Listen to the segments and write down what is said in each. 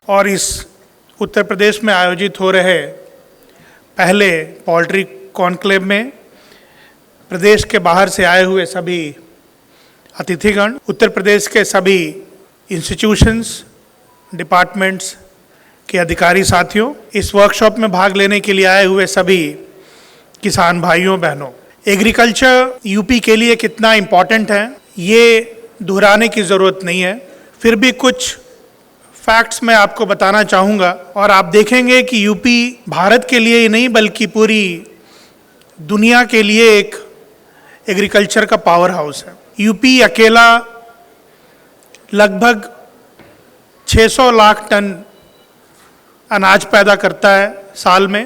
और इस उत्तर प्रदेश में आयोजित हो रहे पहले पोल्ट्री कॉन्क्लेव में प्रदेश के बाहर से आए हुए सभी अतिथिगण, उत्तर प्रदेश के सभी इंस्टीट्यूशंस, डिपार्टमेंट्स के अधिकारी साथियों, इस वर्कशॉप में भाग लेने के लिए आए हुए सभी किसान भाइयों बहनों, एग्रीकल्चर यूपी के लिए कितना इम्पॉर्टेंट है ये दोहराने की ज़रूरत नहीं है। फिर भी कुछ फैक्ट्स मैं आपको बताना चाहूँगा और आप देखेंगे कि यूपी भारत के लिए ही नहीं बल्कि पूरी दुनिया के लिए एक एग्रीकल्चर का पावर हाउस है। यूपी अकेला लगभग 600 लाख टन अनाज पैदा करता है साल में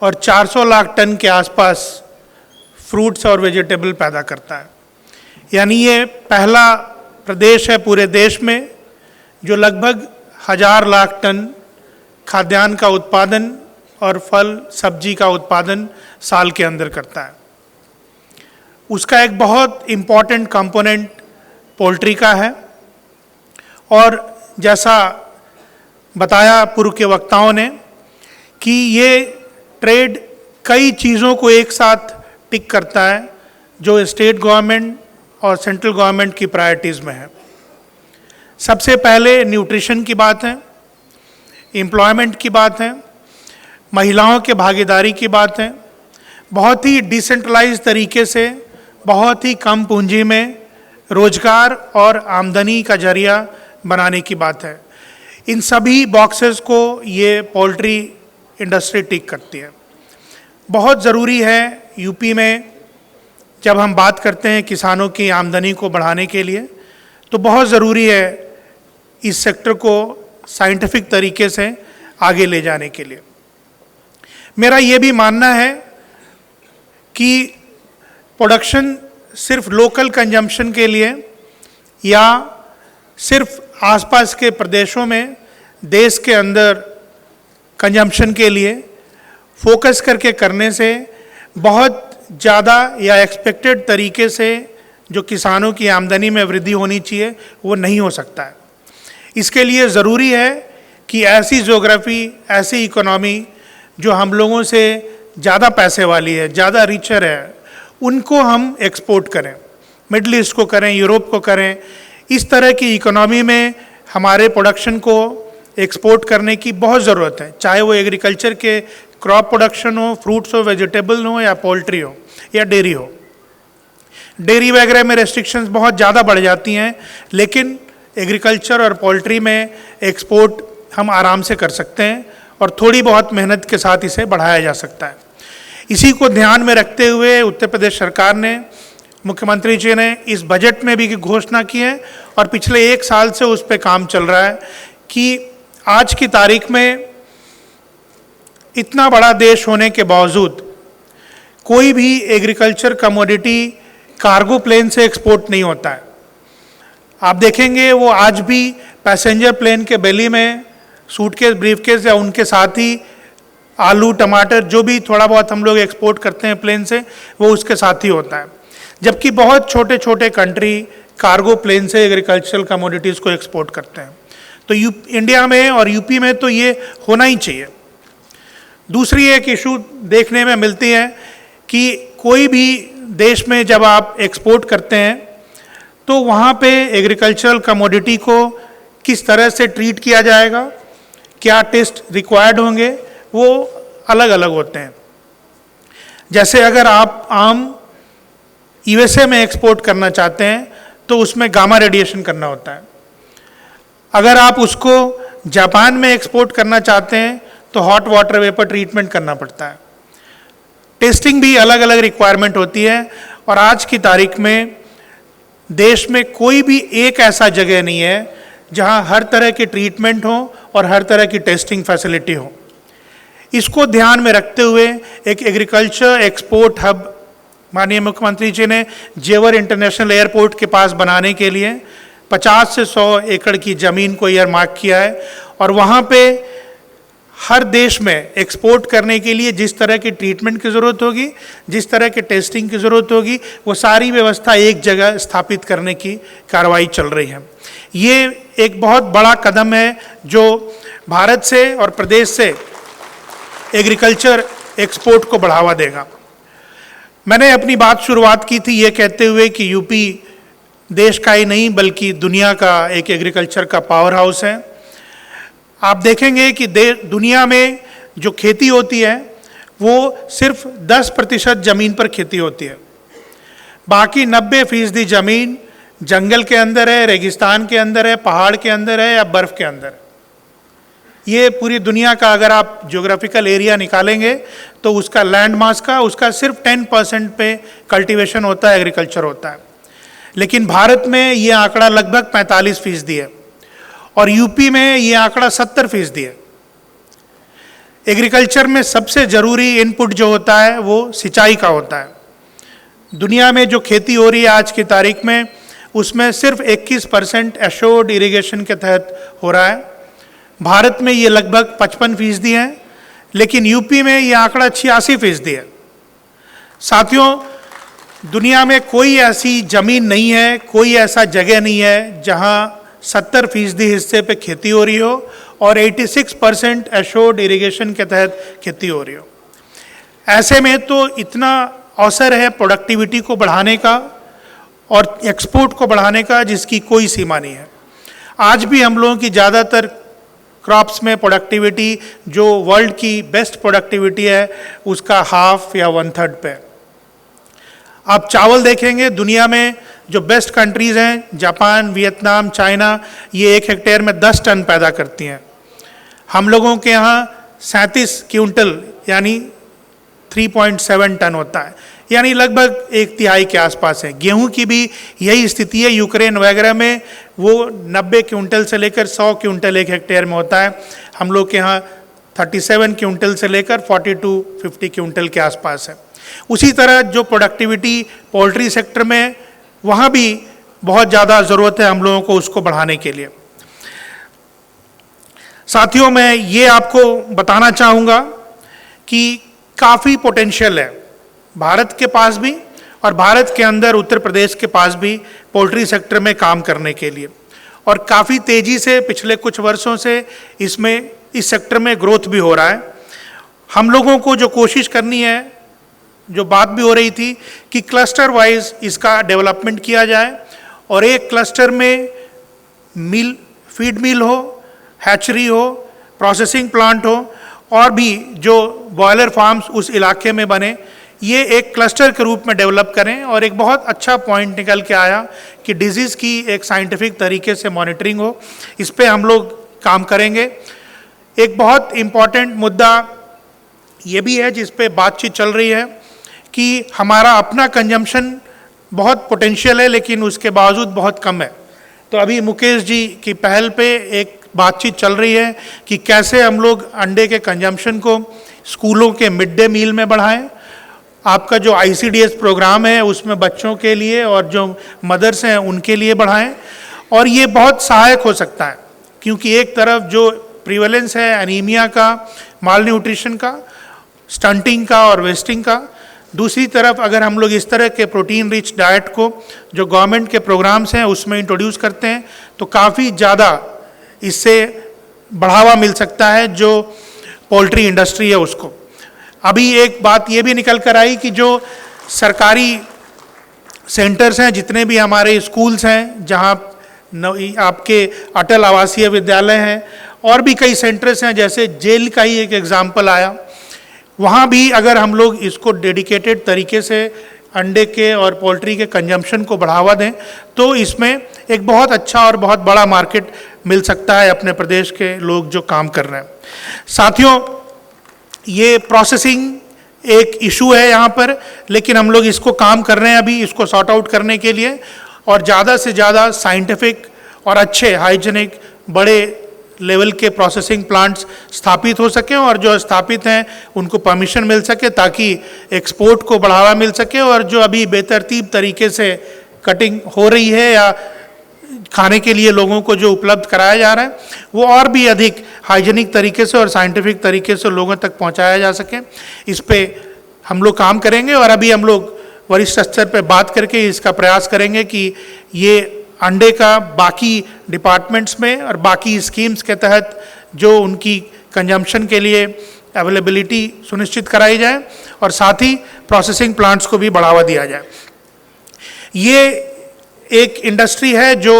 और 400 लाख टन के आसपास फ्रूट्स और वेजिटेबल पैदा करता है। यानी ये पहला प्रदेश है पूरे देश में जो लगभग 1000 लाख टन खाद्यान्न का उत्पादन और फल सब्जी का उत्पादन साल के अंदर करता है। उसका एक बहुत इम्पॉर्टेंट कंपोनेंट पोल्ट्री का है और जैसा बताया पूर्व के वक्ताओं ने कि ये ट्रेड कई चीज़ों को एक साथ टिक करता है जो स्टेट गवर्नमेंट और सेंट्रल गवर्नमेंट की प्रायोरिटीज़ में है। सबसे पहले न्यूट्रिशन की बात है, एम्प्लॉयमेंट की बात है, महिलाओं के भागीदारी की बात है, बहुत ही डिसेंट्रलाइज तरीके से बहुत ही कम पूंजी में रोजगार और आमदनी का जरिया बनाने की बात है। इन सभी बॉक्सेस को ये पोल्ट्री इंडस्ट्री टिक करती है। बहुत ज़रूरी है यूपी में जब हम बात करते हैं किसानों की आमदनी को बढ़ाने के लिए तो बहुत ज़रूरी है इस सेक्टर को साइंटिफिक तरीके से आगे ले जाने के लिए। मेरा ये भी मानना है कि प्रोडक्शन सिर्फ लोकल कंजम्पशन के लिए या सिर्फ आसपास के प्रदेशों में देश के अंदर कंजम्पशन के लिए फोकस करके करने से बहुत ज़्यादा या एक्सपेक्टेड तरीके से जो किसानों की आमदनी में वृद्धि होनी चाहिए वो नहीं हो सकता है। इसके लिए ज़रूरी है कि ऐसी ज्योग्राफी, ऐसी इकोनॉमी जो हम लोगों से ज़्यादा पैसे वाली है, ज़्यादा रिचर है, उनको हम एक्सपोर्ट करें, मिडल ईस्ट को करें, यूरोप को करें। इस तरह की इकोनॉमी में हमारे प्रोडक्शन को एक्सपोर्ट करने की बहुत ज़रूरत है, चाहे वो एग्रीकल्चर के क्रॉप प्रोडक्शन हो, फ्रूट्स हो, वेजिटेबल हो या पोल्ट्री हो या डेयरी हो। डेयरी वगैरह में रेस्ट्रिक्शंस बहुत ज़्यादा बढ़ जाती हैं, लेकिन एग्रीकल्चर और पोल्ट्री में एक्सपोर्ट हम आराम से कर सकते हैं और थोड़ी बहुत मेहनत के साथ इसे बढ़ाया जा सकता है। इसी को ध्यान में रखते हुए उत्तर प्रदेश सरकार ने, मुख्यमंत्री जी ने इस बजट में भी घोषणा की है और पिछले 1 साल से उस पर काम चल रहा है कि आज की तारीख में इतना बड़ा देश होने के बावजूद कोई भी एग्रीकल्चर कमोडिटी कार्गो प्लेन से एक्सपोर्ट नहीं होता है। आप देखेंगे वो आज भी पैसेंजर प्लेन के बेली में सूटकेस, ब्रीफकेस या उनके साथ ही आलू, टमाटर जो भी थोड़ा बहुत हम लोग एक्सपोर्ट करते हैं प्लेन से वो उसके साथ ही होता है। जबकि बहुत छोटे छोटे कंट्री कार्गो प्लेन से एग्रीकल्चरल कमोडिटीज़ को एक्सपोर्ट करते हैं। तो इंडिया में और यूपी में तो ये होना ही चाहिए। दूसरी एक इशू देखने में मिलती है कि कोई भी देश में जब आप एक्सपोर्ट करते हैं तो वहाँ पे एग्रीकल्चरल कमोडिटी को किस तरह से ट्रीट किया जाएगा, क्या टेस्ट रिक्वायर्ड होंगे, वो अलग अलग होते हैं। जैसे अगर आप आम यूएसए में एक्सपोर्ट करना चाहते हैं तो उसमें गामा रेडिएशन करना होता है। अगर आप उसको जापान में एक्सपोर्ट करना चाहते हैं तो हॉट वाटर वेपर ट्रीटमेंट करना पड़ता है। टेस्टिंग भी अलग अलग रिक्वायरमेंट होती है और आज की तारीख में देश में कोई भी एक ऐसा जगह नहीं है जहां हर तरह की ट्रीटमेंट हो और हर तरह की टेस्टिंग फैसिलिटी हो। इसको ध्यान में रखते हुए एक एग्रीकल्चर एक्सपोर्ट हब माननीय मुख्यमंत्री जी ने जेवर इंटरनेशनल एयरपोर्ट के पास बनाने के लिए 50 से 100 एकड़ की ज़मीन को ईयरमार्क किया है और वहाँ पे हर देश में एक्सपोर्ट करने के लिए जिस तरह की ट्रीटमेंट की ज़रूरत होगी, जिस तरह के टेस्टिंग की ज़रूरत होगी, वो सारी व्यवस्था एक जगह स्थापित करने की कार्रवाई चल रही है। ये एक बहुत बड़ा कदम है जो भारत से और प्रदेश से एग्रीकल्चर एक्सपोर्ट को बढ़ावा देगा। मैंने अपनी बात शुरुआत की थी ये कहते हुए कि यूपी देश का ही नहीं बल्कि दुनिया का एक एग्रीकल्चर का पावर हाउस है। आप देखेंगे कि दुनिया में जो खेती होती है वो सिर्फ 10% ज़मीन पर खेती होती है, बाकी 90% ज़मीन जंगल के अंदर है, रेगिस्तान के अंदर है, पहाड़ के अंदर है या बर्फ़ के अंदर है। ये पूरी दुनिया का अगर आप ज्योग्राफिकल एरिया निकालेंगे तो उसका लैंड मास का उसका सिर्फ 10% पे कल्टीवेशन होता है, एग्रीकल्चर होता है। लेकिन भारत में ये आंकड़ा लगभग 45% है और यूपी में ये आंकड़ा 70% है। एग्रीकल्चर में सबसे ज़रूरी इनपुट जो होता है वो सिंचाई का होता है। दुनिया में जो खेती हो रही है आज की तारीख में उसमें सिर्फ 21% एश्योर्ड इरिगेशन के तहत हो रहा है। भारत में ये लगभग 55% है, लेकिन यूपी में ये आंकड़ा 86% है। साथियों, दुनिया में कोई ऐसी ज़मीन नहीं है, कोई ऐसा जगह नहीं है जहां 70% हिस्से पे खेती हो रही हो और 86% एश्योर्ड इरिगेशन के तहत खेती हो रही हो। ऐसे में तो इतना अवसर है प्रोडक्टिविटी को बढ़ाने का और एक्सपोर्ट को बढ़ाने का जिसकी कोई सीमा नहीं है। आज भी हम लोगों की ज़्यादातर क्रॉप्स में प्रोडक्टिविटी जो वर्ल्ड की बेस्ट प्रोडक्टिविटी है उसका हाफ या 1/3 पे। आप चावल देखेंगे, दुनिया में जो बेस्ट कंट्रीज़ हैं जापान, वियतनाम, चाइना, ये 1 हेक्टेयर में 10 टन पैदा करती हैं। हम लोगों के यहाँ 37 क्विंटल यानी 3.7 टन होता है, यानी लगभग 1/3 के आसपास है। गेहूं की भी यही स्थिति है, यूक्रेन वगैरह में वो 90 क्विंटल से लेकर 100 क्विंटल 1 हेक्टेयर में होता है। हम लोग के यहाँ 37 क्विंटल से लेकर 40 to 50 क्विंटल के आसपास है। उसी तरह जो प्रोडक्टिविटी पोल्ट्री सेक्टर में, वहाँ भी बहुत ज़्यादा ज़रूरत है हम लोगों को उसको बढ़ाने के लिए। साथियों, मैं ये आपको बताना चाहूँगा कि काफ़ी पोटेंशियल है भारत के पास भी और भारत के अंदर उत्तर प्रदेश के पास भी पोल्ट्री सेक्टर में काम करने के लिए, और काफ़ी तेज़ी से पिछले कुछ वर्षों से इसमें इस सेक्टर में ग्रोथ भी हो रहा है। हम लोगों को जो कोशिश करनी है, जो बात भी हो रही थी कि क्लस्टर वाइज इसका डेवलपमेंट किया जाए और एक क्लस्टर में मिल, फीड मिल हो, हैचरी हो, प्रोसेसिंग प्लांट हो और भी जो बॉयलर फार्म्स उस इलाके में बने, ये एक क्लस्टर के रूप में डेवलप करें। और एक बहुत अच्छा पॉइंट निकल के आया कि डिजीज़ की एक साइंटिफिक तरीके से मॉनिटरिंग हो, इस पे हम लोग काम करेंगे। एक बहुत इम्पॉर्टेंट मुद्दा ये भी है जिस पे बातचीत चल रही है कि हमारा अपना कंजम्पशन बहुत पोटेंशियल है लेकिन उसके बावजूद बहुत कम है। तो अभी मुकेश जी की पहल पे एक बातचीत चल रही है कि कैसे हम लोग अंडे के कंजम्पशन को स्कूलों के मिड डे मील में बढ़ाएं। आपका जो ICDS प्रोग्राम है उसमें बच्चों के लिए और जो मदर्स हैं उनके लिए बढ़ाएं, और ये बहुत सहायक हो सकता है क्योंकि एक तरफ जो प्रिवेलेंस है एनीमिया का, माल न्यूट्रिशन का, स्टंटिंग का और वेस्टिंग का, दूसरी तरफ अगर हम लोग इस तरह के प्रोटीन रिच डाइट को जो गवर्नमेंट के प्रोग्राम्स हैं उसमें इंट्रोड्यूस करते हैं तो काफ़ी ज़्यादा इससे बढ़ावा मिल सकता है जो पोल्ट्री इंडस्ट्री है उसको। अभी एक बात ये भी निकल कर आई कि जो सरकारी सेंटर्स हैं, जितने भी हमारे स्कूल्स हैं, जहाँ आपके अटल आवासीय विद्यालय हैं और भी कई सेंटर्स हैं, जैसे जेल का ही एक एग्जाम्पल आया, वहाँ भी अगर हम लोग इसको डेडिकेटेड तरीके से अंडे के और पोल्ट्री के कंजम्पशन को बढ़ावा दें तो इसमें एक बहुत अच्छा और बहुत बड़ा मार्केट मिल सकता है अपने प्रदेश के लोग जो काम कर रहे हैं। साथियों, ये प्रोसेसिंग एक इशू है यहाँ पर, लेकिन हम लोग इसको काम कर रहे हैं अभी इसको सॉर्ट आउट करने के लिए, और ज़्यादा से ज़्यादा साइंटिफिक और अच्छे हाइजीनिक बड़े लेवल के प्रोसेसिंग प्लांट्स स्थापित हो सकें और जो स्थापित हैं उनको परमिशन मिल सके ताकि एक्सपोर्ट को बढ़ावा मिल सके, और जो अभी बेतरतीब तरीके से कटिंग हो रही है या खाने के लिए लोगों को जो उपलब्ध कराया जा रहा है वो और भी अधिक हाइजीनिक तरीके से और साइंटिफिक तरीके से लोगों तक पहुंचाया जा सके, इस पे हम लोग काम करेंगे। और अभी हम लोग वरिष्ठ स्तर पे बात करके इसका प्रयास करेंगे कि ये अंडे का बाकी डिपार्टमेंट्स में और बाकी स्कीम्स के तहत जो उनकी कंजम्पशन के लिए अवेलेबिलिटी सुनिश्चित कराई जाए और साथ ही प्रोसेसिंग प्लांट्स को भी बढ़ावा दिया जाए। ये एक इंडस्ट्री है जो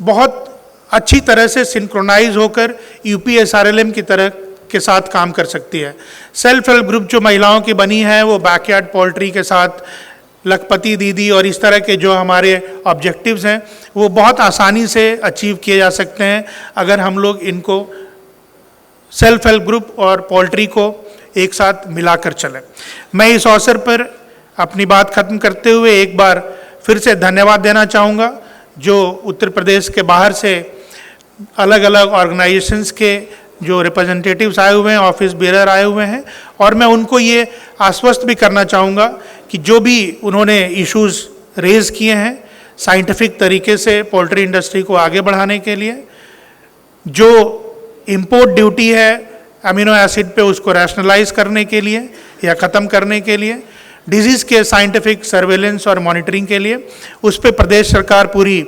बहुत अच्छी तरह से सिंक्रोनाइज होकर यूपीएसआरएलएम की तरह के साथ काम कर सकती है। सेल्फ हेल्प ग्रुप जो महिलाओं की बनी है वो बैकयार्ड पोल्ट्री के साथ लखपति दीदी और इस तरह के जो हमारे ऑब्जेक्टिव्स हैं वो बहुत आसानी से अचीव किए जा सकते हैं अगर हम लोग इनको सेल्फ हेल्प ग्रुप और पोल्ट्री को एक साथ मिलाकर चलें। मैं इस अवसर पर अपनी बात खत्म करते हुए एक बार फिर से धन्यवाद देना चाहूँगा जो उत्तर प्रदेश के बाहर से अलग अलग ऑर्गेनाइजेशंस के जो रिप्रेजेंटेटिव्स आए हुए हैं, ऑफिस बेरर आए हुए हैं, और मैं उनको ये आश्वस्त भी करना चाहूँगा कि जो भी उन्होंने इश्यूज़ रेज किए हैं साइंटिफिक तरीके से पोल्ट्री इंडस्ट्री को आगे बढ़ाने के लिए, जो इंपोर्ट ड्यूटी है अमीनो एसिड पे उसको रैशनलाइज करने के लिए या ख़त्म करने के लिए, डिजीज़ के साइंटिफिक सर्वेलेंस और मॉनिटरिंग के लिए, उस पर प्रदेश सरकार पूरी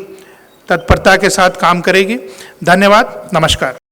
तत्परता के साथ काम करेगी। धन्यवाद, नमस्कार।